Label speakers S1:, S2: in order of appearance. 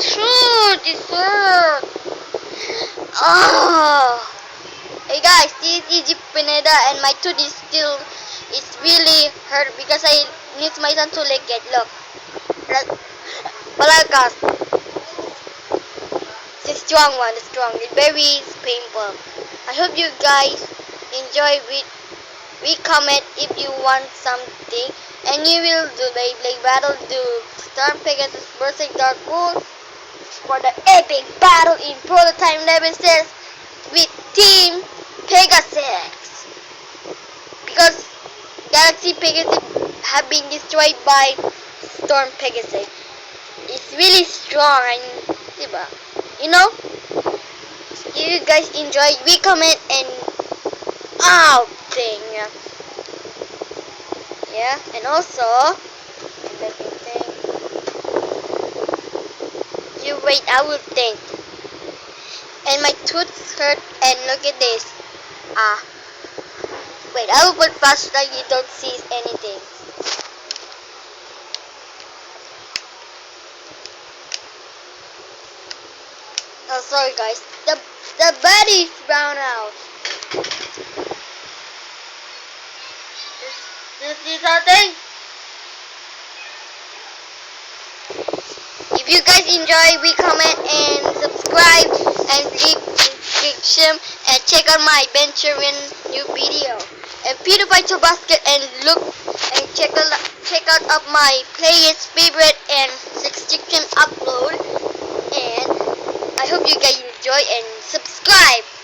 S1: shoot! It hurt! Oh! Hey guys, this is Egypt Pineda and my tooth is still, it's really hurt because I need my son to lick it. Look. Balakas. The strong one, the strong. It's very painful. I hope you guys enjoy with. We comment if you want something, and you will do Beyblade battle do Storm Pegasus versus Dark Wolf for the epic battle in Prototype Nemesis with Team Pegasus. Because Galaxy Pegasus have been destroyed by Storm Pegasus. It's really strong and diba? You know? If you guys enjoy, we comment and thing. Yeah, and also let me think. You wait, I will think. And my tooth hurt and look at this. Wait, I will put fast so you don't see anything. Oh, sorry guys. The body's brown out. This is something. If you guys enjoy, we comment and subscribe and leave description and check out my Benjamin new video. And PewDiePie to basket and look and check out my playlist favorite and subscription upload. And I hope you guys enjoy and subscribe.